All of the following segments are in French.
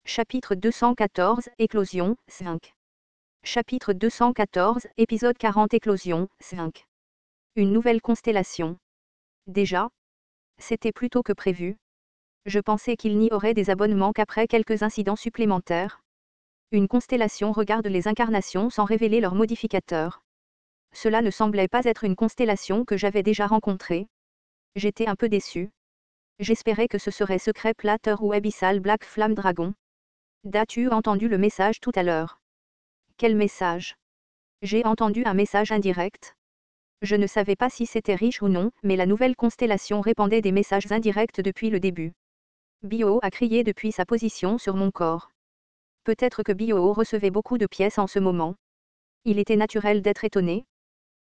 Chapitre 214, Éclosion, 5. Chapitre 214, épisode 40 Éclosion, 5. Une nouvelle constellation. Déjà, c'était plus tôt que prévu. Je pensais qu'il n'y aurait des abonnements qu'après quelques incidents supplémentaires. Une constellation regarde les incarnations sans révéler leurs modificateurs. Cela ne semblait pas être une constellation que j'avais déjà rencontrée. J'étais un peu déçu. J'espérais que ce serait Secret Platter ou Abyssal Black Flame Dragon. As-tu entendu le message tout à l'heure? Quel message? J'ai entendu un message indirect. Je ne savais pas si c'était riche ou non, mais la nouvelle constellation répandait des messages indirects depuis le début. Bio a crié depuis sa position sur mon corps. Peut-être que Bio recevait beaucoup de pièces en ce moment. Il était naturel d'être étonné.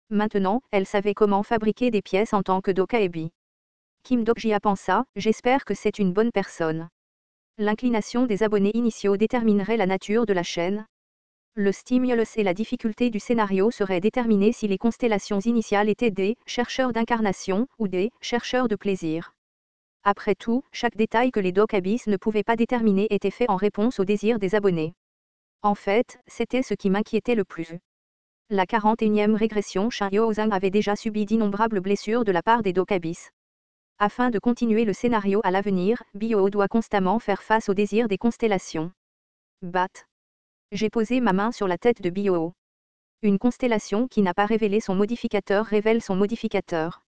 Maintenant, elle savait comment fabriquer des pièces en tant que Dokaebi. Kim Dokjia pensa, j'espère que c'est une bonne personne. L'inclination des abonnés initiaux déterminerait la nature de la chaîne. Le stimulus et la difficulté du scénario seraient déterminés si les constellations initiales étaient des chercheurs d'incarnation ou des chercheurs de plaisir. Après tout, chaque détail que les Doc Abyss ne pouvaient pas déterminer était fait en réponse aux désirs des abonnés. En fait, c'était ce qui m'inquiétait le plus. La 41e régression Shin Yo-Zhang avait déjà subi d'innombrables blessures de la part des Doc Abyss. Afin de continuer le scénario à l'avenir, Bio doit constamment faire face aux désirs des constellations. Bat. J'ai posé ma main sur la tête de Bio. Une constellation qui n'a pas révélé son modificateur révèle son modificateur.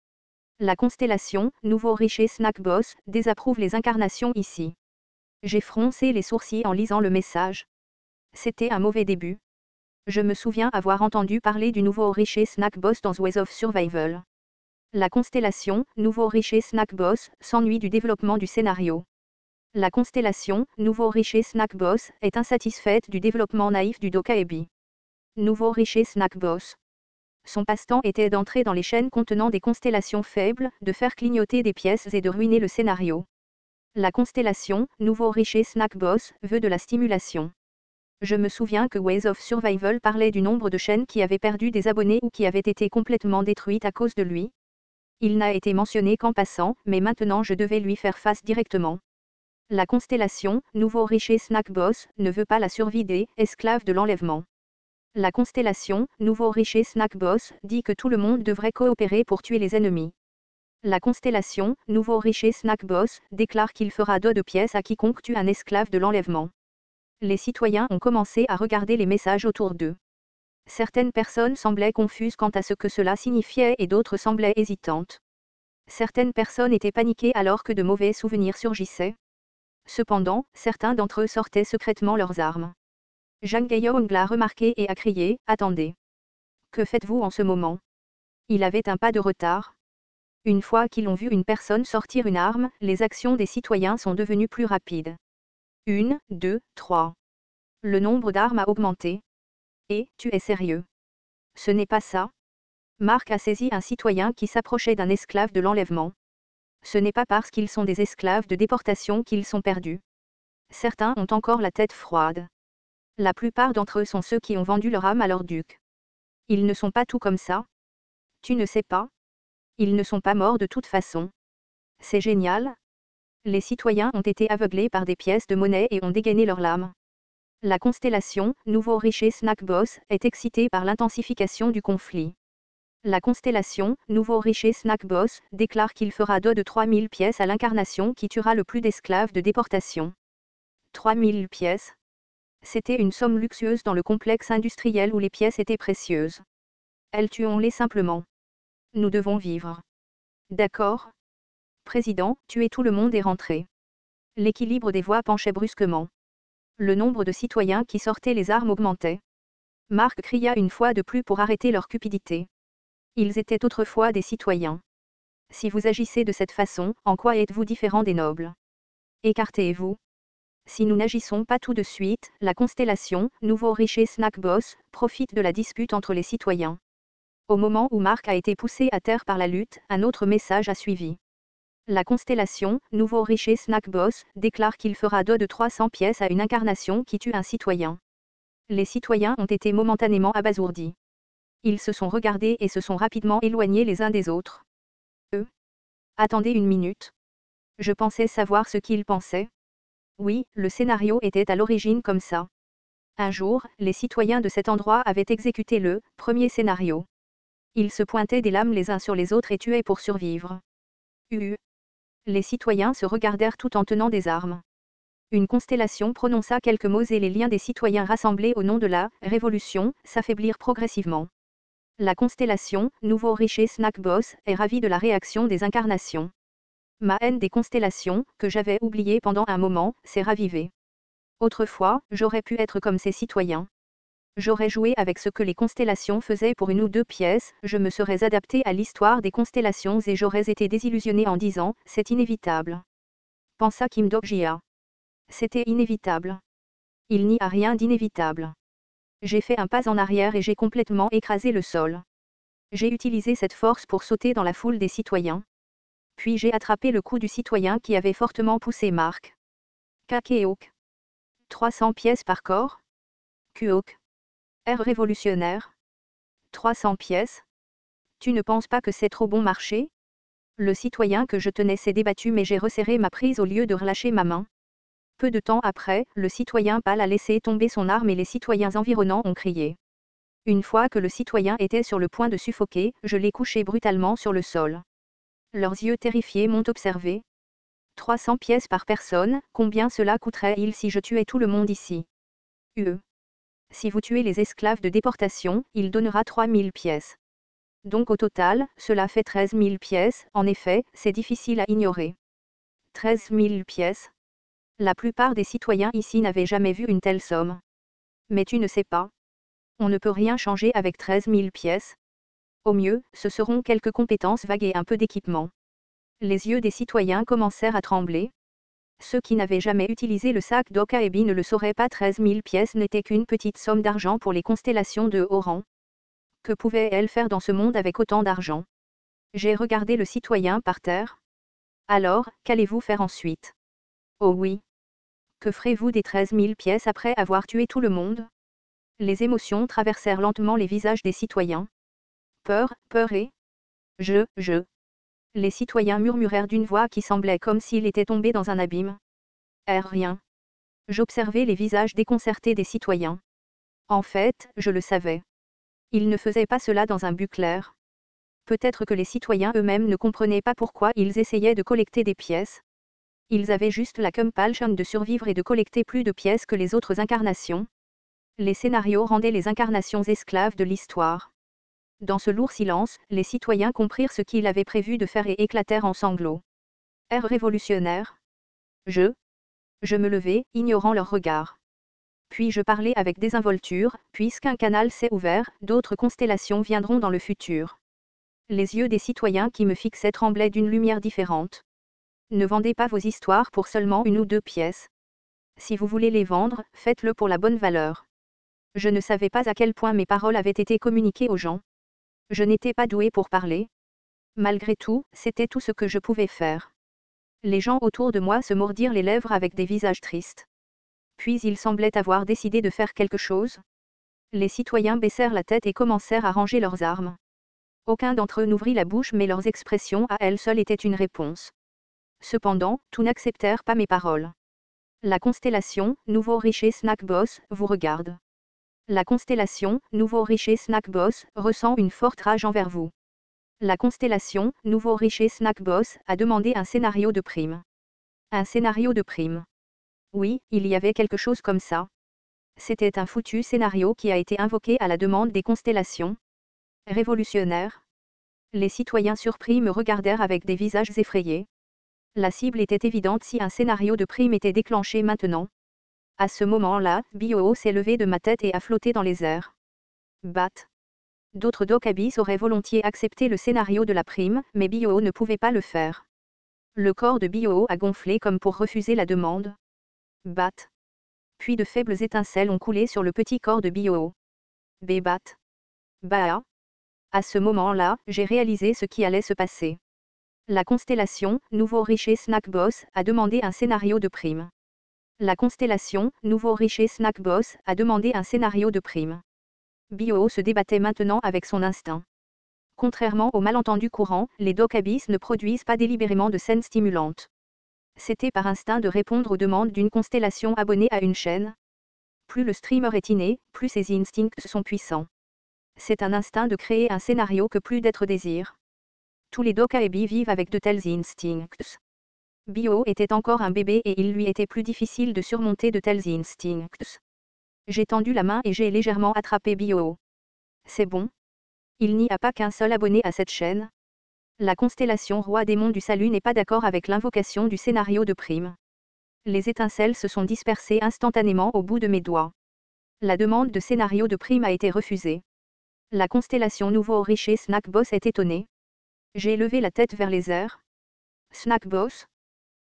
La constellation, nouveau riche Snack Boss, désapprouve les incarnations ici. J'ai froncé les sourcils en lisant le message. C'était un mauvais début. Je me souviens avoir entendu parler du nouveau riche Snack Boss dans Ways of Survival. La constellation, nouveau riche Snack Boss, s'ennuie du développement du scénario. La constellation, nouveau riche Snack Boss, est insatisfaite du développement naïf du Dokaebi. Nouveau riche Snack Boss. Son passe-temps était d'entrer dans les chaînes contenant des constellations faibles, de faire clignoter des pièces et de ruiner le scénario. La constellation, nouveau riche Snack Boss, veut de la stimulation. Je me souviens que Ways of Survival parlait du nombre de chaînes qui avaient perdu des abonnés ou qui avaient été complètement détruites à cause de lui. Il n'a été mentionné qu'en passant, mais maintenant je devais lui faire face directement. La constellation, nouveau riche Snack Boss, ne veut pas la survie des esclaves de l'enlèvement. La constellation, nouveau riche Snack Boss, dit que tout le monde devrait coopérer pour tuer les ennemis. La constellation, nouveau riche Snack Boss, déclare qu'il fera dos de pièces à quiconque tue un esclave de l'enlèvement. Les citoyens ont commencé à regarder les messages autour d'eux. Certaines personnes semblaient confuses quant à ce que cela signifiait et d'autres semblaient hésitantes. Certaines personnes étaient paniquées alors que de mauvais souvenirs surgissaient. Cependant, certains d'entre eux sortaient secrètement leurs armes. Zhang Gaiyong l'a remarqué et a crié, attendez. Que faites-vous en ce moment? Il avait un pas de retard. Une fois qu'ils ont vu une personne sortir une arme, les actions des citoyens sont devenues plus rapides. 1, 2, 3. Le nombre d'armes a augmenté. Et, tu es sérieux? Ce n'est pas ça. Marc a saisi un citoyen qui s'approchait d'un esclave de l'enlèvement. Ce n'est pas parce qu'ils sont des esclaves de déportation qu'ils sont perdus. Certains ont encore la tête froide. La plupart d'entre eux sont ceux qui ont vendu leur âme à leur duc. Ils ne sont pas tout comme ça. Tu ne sais pas? Ils ne sont pas morts de toute façon. C'est génial. Les citoyens ont été aveuglés par des pièces de monnaie et ont dégainé leurs lames. La constellation, nouveau riche Snack Boss, est excitée par l'intensification du conflit. La constellation, nouveau riche Snack Boss, déclare qu'il fera dos de 3000 pièces à l'incarnation qui tuera le plus d'esclaves de déportation. 3000 pièces. C'était une somme luxueuse dans le complexe industriel où les pièces étaient précieuses. Elles tuons-les simplement. Nous devons vivre. D'accord. Président, tuez tout le monde et rentrez. L'équilibre des voix penchait brusquement. Le nombre de citoyens qui sortaient les armes augmentait. Marc cria une fois de plus pour arrêter leur cupidité. Ils étaient autrefois des citoyens. Si vous agissez de cette façon, en quoi êtes-vous différent des nobles? Écartez-vous. Si nous n'agissons pas tout de suite, la constellation, nouveau riche Snack Boss, profite de la dispute entre les citoyens. Au moment où Marc a été poussé à terre par la lutte, un autre message a suivi. La constellation, nouveau riche Snack Boss, déclare qu'il fera dos de 300 pièces à une incarnation qui tue un citoyen. Les citoyens ont été momentanément abasourdis. Ils se sont regardés et se sont rapidement éloignés les uns des autres. Attendez une minute. Je pensais savoir ce qu'ils pensaient. Oui, le scénario était à l'origine comme ça. Un jour, les citoyens de cet endroit avaient exécuté le premier scénario. Ils se pointaient des lames les uns sur les autres et tuaient pour survivre. Les citoyens se regardèrent tout en tenant des armes. Une constellation prononça quelques mots et les liens des citoyens rassemblés au nom de la révolution s'affaiblirent progressivement. La constellation, nouveau riche snack boss, est ravie de la réaction des incarnations. Ma haine des constellations, que j'avais oubliée pendant un moment, s'est ravivée. Autrefois, j'aurais pu être comme ces citoyens. J'aurais joué avec ce que les constellations faisaient pour une ou deux pièces, je me serais adapté à l'histoire des constellations et j'aurais été désillusionné en disant « c'est inévitable ». Pensa Kim Dok-jia. C'était inévitable. Il n'y a rien d'inévitable. J'ai fait un pas en arrière et j'ai complètement écrasé le sol. J'ai utilisé cette force pour sauter dans la foule des citoyens. Puis j'ai attrapé le cou du citoyen qui avait fortement poussé Mark. Kakeok. 300 pièces par corps. Kuok. Air révolutionnaire. 300 pièces. Tu ne penses pas que c'est trop bon marché? Le citoyen que je tenais s'est débattu mais j'ai resserré ma prise au lieu de relâcher ma main. Peu de temps après, le citoyen pâle a laissé tomber son arme et les citoyens environnants ont crié. Une fois que le citoyen était sur le point de suffoquer, je l'ai couché brutalement sur le sol. Leurs yeux terrifiés m'ont observé. 300 pièces par personne, combien cela coûterait-il si je tuais tout le monde ici? Si vous tuez les esclaves de déportation, il donnera 3000 pièces. Donc au total, cela fait 13 000 pièces, en effet, c'est difficile à ignorer. 13 000 pièces. La plupart des citoyens ici n'avaient jamais vu une telle somme. Mais tu ne sais pas. On ne peut rien changer avec 13 000 pièces. Au mieux, ce seront quelques compétences vagues et un peu d'équipement. Les yeux des citoyens commencèrent à trembler. Ceux qui n'avaient jamais utilisé le sac d'Okaebi ne le sauraient pas. 13 000 pièces n'était qu'une petite somme d'argent pour les constellations de haut rang. Que pouvaient-elles faire dans ce monde avec autant d'argent? J'ai regardé le citoyen par terre. Alors, qu'allez-vous faire ensuite? Oh oui. Que ferez-vous des 13 000 pièces après avoir tué tout le monde? Les émotions traversèrent lentement les visages des citoyens. Peur, peur et... Je. Les citoyens murmurèrent d'une voix qui semblait comme s'il était tombé dans un abîme. Rien. J'observais les visages déconcertés des citoyens. En fait, je le savais. Ils ne faisaient pas cela dans un but clair. Peut-être que les citoyens eux-mêmes ne comprenaient pas pourquoi ils essayaient de collecter des pièces. Ils avaient juste la compulsion de survivre et de collecter plus de pièces que les autres incarnations. Les scénarios rendaient les incarnations esclaves de l'histoire. Dans ce lourd silence, les citoyens comprirent ce qu'il avait prévu de faire et éclatèrent en sanglots. Air révolutionnaire. Je me levai, ignorant leur regard. Puis je parlais avec désinvolture, puisqu'un canal s'est ouvert, d'autres constellations viendront dans le futur. Les yeux des citoyens qui me fixaient tremblaient d'une lumière différente. Ne vendez pas vos histoires pour seulement une ou deux pièces. Si vous voulez les vendre, faites-le pour la bonne valeur. Je ne savais pas à quel point mes paroles avaient été communiquées aux gens. Je n'étais pas doué pour parler. Malgré tout, c'était tout ce que je pouvais faire. Les gens autour de moi se mordirent les lèvres avec des visages tristes. Puis ils semblaient avoir décidé de faire quelque chose. Les citoyens baissèrent la tête et commencèrent à ranger leurs armes. Aucun d'entre eux n'ouvrit la bouche mais leurs expressions à elles seules étaient une réponse. Cependant, tous n'acceptèrent pas mes paroles. La constellation, nouveau riche snack boss, vous regarde. La constellation, nouveau riche snack boss, ressent une forte rage envers vous. La constellation, nouveau riche snack boss, a demandé un scénario de prime. Un scénario de prime. Oui, il y avait quelque chose comme ça. C'était un foutu scénario qui a été invoqué à la demande des constellations. Révolutionnaire. Les citoyens surpris me regardèrent avec des visages effrayés. La cible était évidente si un scénario de prime était déclenché maintenant. À ce moment-là, Bio s'est levé de ma tête et a flotté dans les airs. Bat. D'autres Dokabis auraient volontiers accepté le scénario de la prime, mais Bio ne pouvait pas le faire. Le corps de Bio a gonflé comme pour refuser la demande. Bat. Puis de faibles étincelles ont coulé sur le petit corps de Bio. Bébat. Bah. À ce moment-là, j'ai réalisé ce qui allait se passer. La constellation, nouveau riche snack boss, a demandé un scénario de prime. La constellation, nouveau riche snack boss, a demandé un scénario de prime. Bio se débattait maintenant avec son instinct. Contrairement aux malentendus courants, les Dokabis ne produisent pas délibérément de scènes stimulantes. C'était par instinct de répondre aux demandes d'une constellation abonnée à une chaîne. Plus le streamer est inné, plus ses instincts sont puissants. C'est un instinct de créer un scénario que plus d'être désir. Tous les Dokaebi vivent avec de tels instincts. Bio était encore un bébé et il lui était plus difficile de surmonter de tels instincts. J'ai tendu la main et j'ai légèrement attrapé Bio. C'est bon. Il n'y a pas qu'un seul abonné à cette chaîne. La constellation Roi Démon du Salut n'est pas d'accord avec l'invocation du scénario de Prime. Les étincelles se sont dispersées instantanément au bout de mes doigts. La demande de scénario de Prime a été refusée. La constellation Nouveau Riche Snack Boss est étonnée. J'ai levé la tête vers les airs. Snack Boss?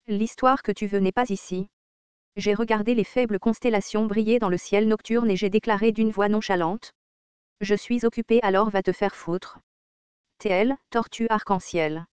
L'histoire que tu veux n'est pas ici. J'ai regardé les faibles constellations briller dans le ciel nocturne et j'ai déclaré d'une voix nonchalante. Je suis occupé, alors va te faire foutre. TL, tortue arc-en-ciel.